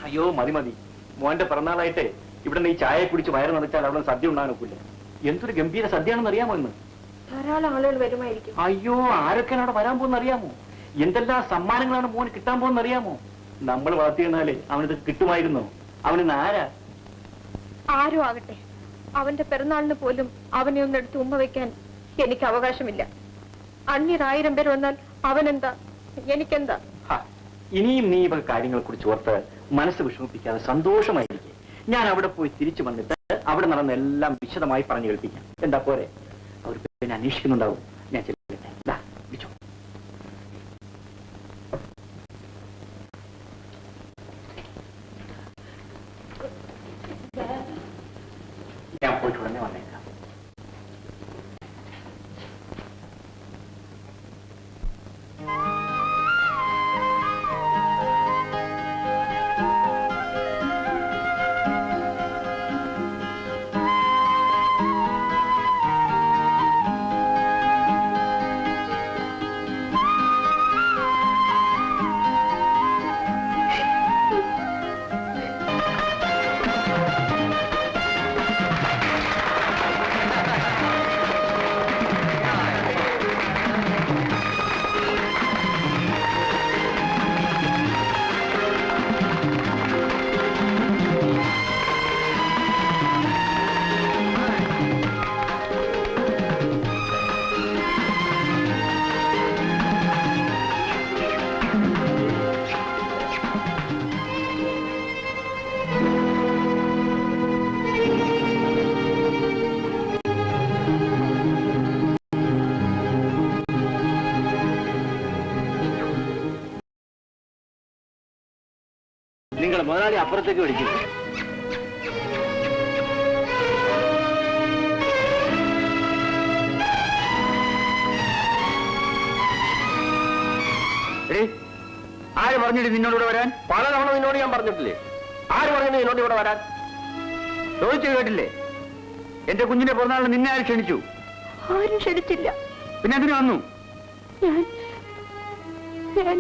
അയ്യോ മതി മതി, മോന്റെ പിറന്നാളായിട്ടേ ഇവിടെ നീ ചായ കുടിച്ച് വയറ് നിറച്ചാൽ അവിടെ സദ്യ ഉണ്ടാകാനൊക്കില്ല. എന്തൊരു ഗംഭീര സദ്യയാണെന്ന് അറിയാമോ ഇന്ന്? ധാരാളം ആളുകൾ വരുമായിരിക്കും. അയ്യോ, ആരൊക്കെയാണ് അവിടെ വരാൻ പോകുന്ന അറിയാമോ? എന്തെല്ലാം സമ്മാനങ്ങളാണ് മോന് കിട്ടാൻ പോകുന്ന അറിയാമോ? നമ്മൾ വളർത്തിയെന്നാലേ അവനിത് കിട്ടുമായിരുന്നോ? അവനിന്ന് ആരാ? ആരും ആകട്ടെ, അവന്റെ പിറന്നാളിന് പോലും അവനെ ഒന്നെടുത്ത് ഉമ്മ വെക്കാൻ എനിക്ക് അവകാശമില്ല. അന്യർ 1000 പേർ വന്നാൽ അവനെന്താ, എനിക്കെന്താ? ഇനിയും നീ ഇവ കാര്യങ്ങളെ കുറിച്ച് ഓർത്ത് മനസ്സ് വിഷമിപ്പിക്കാതെ സന്തോഷമായിരിക്കും. ഞാൻ അവിടെ പോയി തിരിച്ചു വന്നിട്ട് അവിടെ നടന്ന എല്ലാം വിശദമായി പറഞ്ഞു കേൾപ്പിക്കാം. എന്താ പോരെ? അവർ പിന്നെ അന്വേഷിക്കുന്നുണ്ടാവും. ഞാൻ ചെല്ലട്ടെ. വിളിച്ചോ. ഞാൻ പോയിട്ട് ഉടനെ വന്നേക്കാം. നിങ്ങളുടെ മുതലാളി അപ്പുറത്തേക്ക് വിളിക്കുന്നു. ആര് പറഞ്ഞിട്ട് നിന്നോട് വരാൻ? പലതവണ നിന്നോട് ഞാൻ പറഞ്ഞിട്ടില്ലേ? ആര് പറഞ്ഞു എന്നോട് ഇവിടെ വരാൻ? ചോദിച്ചു കേട്ടില്ലേ? എന്റെ കുഞ്ഞിന്റെ പിറന്നാളിന് നിന്നെ ആര് ക്ഷണിച്ചു? ആരും ക്ഷണിച്ചില്ല. പിന്നെ അതിന് വന്നു? ഞാൻ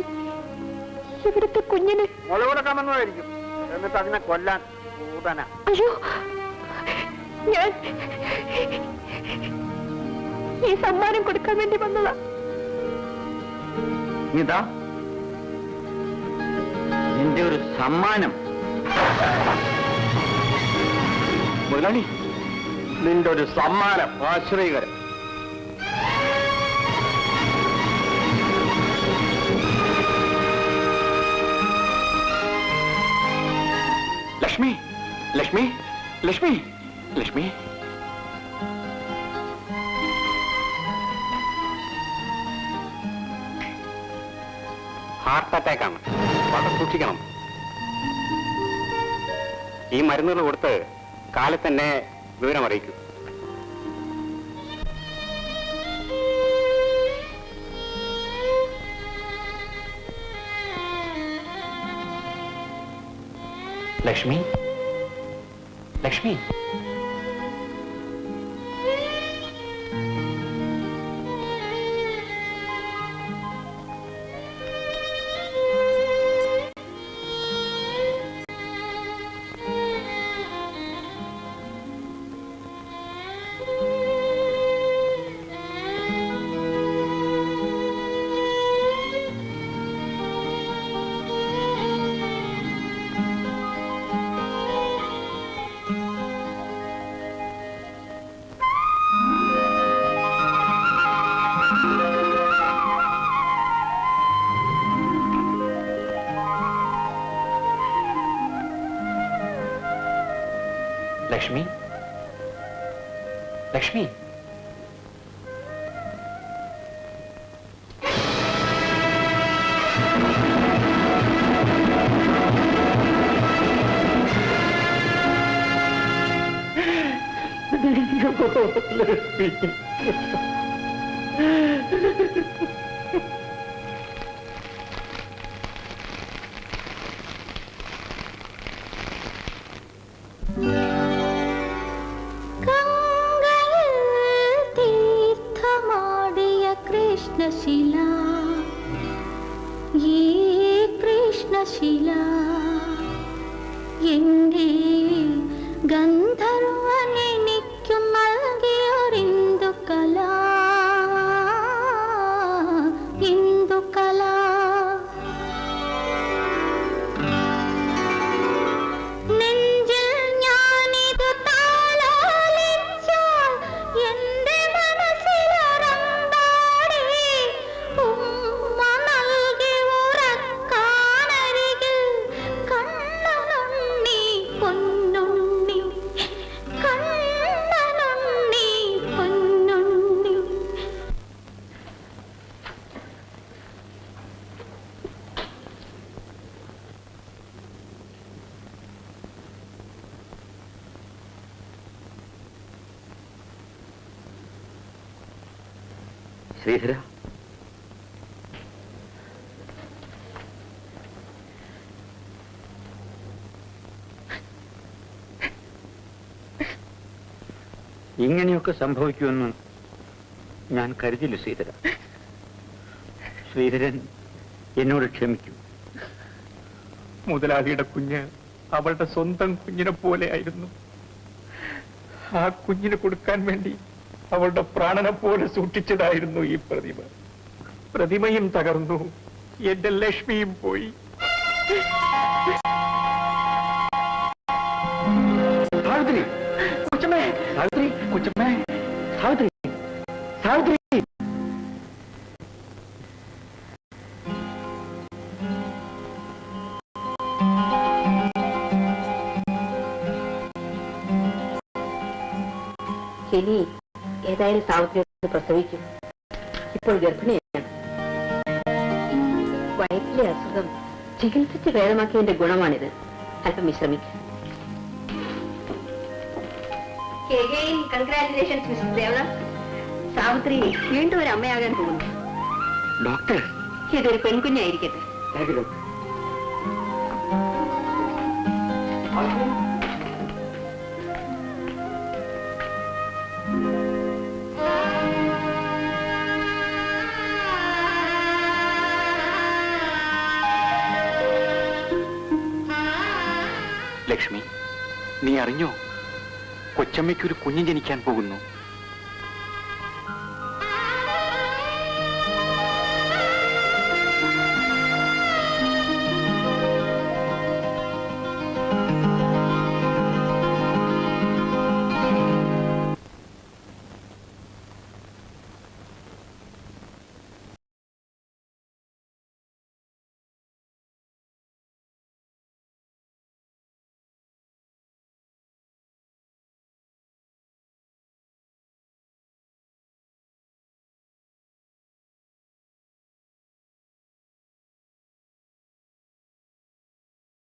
ഇവിടുത്തെ കുഞ്ഞിന് മുളകൊടുക്കാമെന്നതായിരിക്കും. എന്നിട്ട് അതിനെ കൊല്ലാൻ കൂതന. അയ്യോ, ഞാൻ ഈ സമ്മാനം കൊടുക്കാൻ വേണ്ടി വന്നതാ. ഇതാ നിന്റെ ഒരു സമ്മാനം. മുതലാളി, നിന്റെ ഒരു സമ്മാനം. ആശ്രയകരം. ലക്ഷ്മി, ലക്ഷ്മി, ലക്ഷ്മി, ലക്ഷ്മി. ഹാർട്ട് അറ്റാക്കാണ്. വളരെ സൂക്ഷിക്കണം. ഈ മരുന്നുകൾ കൊടുത്ത് കാലത്ത് തന്നെ വിവരം അറിയിക്കൂ. ലക്ഷ്മി, ലക്ഷ്മി. ലക്ഷ്മി, ലക്ഷ്മി. എന്റെ ഗന്ധർവൻ എനിക്കും നൽകിയൊരിന്ദുകല ഇന്ദുകല നെഞ്ചിൽ ഞാനിതു താലോലിച്ചാൽ എന്റെ മനസ്സിലൊരമ്പാടി ഉമ്മ നൽകി ഉറക്കാനരികിൽ കണ്ണനുണ്ണി പൊന്നുണ്ണി കണ്ണനുണ്ണി പൊന്നുണ്ണി. ശ്രീധര, ഇങ്ങനെയൊക്കെ സംഭവിക്കുമെന്ന് ഞാൻ കരുതില്ല ശ്രീധര. ശ്രീധരൻ എന്നോട് ക്ഷമിക്കൂ. മുതലാളിയുടെ കുഞ്ഞ് അവളുടെ സ്വന്തം കുഞ്ഞിനെ പോലെ ആയിരുന്നു. ആ കുഞ്ഞിന് കൊടുക്കാൻ വേണ്ടി അവളുടെ പ്രാണനെ പോലെ സൂക്ഷിച്ചതായിരുന്നു ഈ പ്രതിമ. പ്രതിമയും തകർന്നു, എന്റെ ലക്ഷ്മിയും പോയി. സാവിത്രി, കൊച്ചമ്മേ, സാവിത്രി, കൊച്ചമ്മേ, സാവിത്രി, സാവിത്രി. ഇനി ഏതായാലും സാവിത്രി പ്രസവിക്കും. ഇപ്പോൾ ഗർഭിണിയാണ്. വയറ്റിലെ അസുഖം ചികിത്സിച്ച് ഭേദമാക്കിയതിന്റെ ഗുണമാണിത്. അല്പം വിശ്രമിക്കും. കൺഗ്രാറ്റുലേഷൻസ് മിസ്റ്റർ ദേവദാ. സാവിത്രി വീണ്ടും ഒരു അമ്മയാകാൻ പോകുന്നു. ഡോക്ടർ, ഇതൊരു പെൺകുഞ്ഞായിരിക്കട്ടെ. Thank you doctor. ലക്ഷ്മി, നീ അറിഞ്ഞോ? കൊച്ചമ്മയ്ക്കൊരു കുഞ്ഞ് ജനിക്കാൻ പോകുന്നു.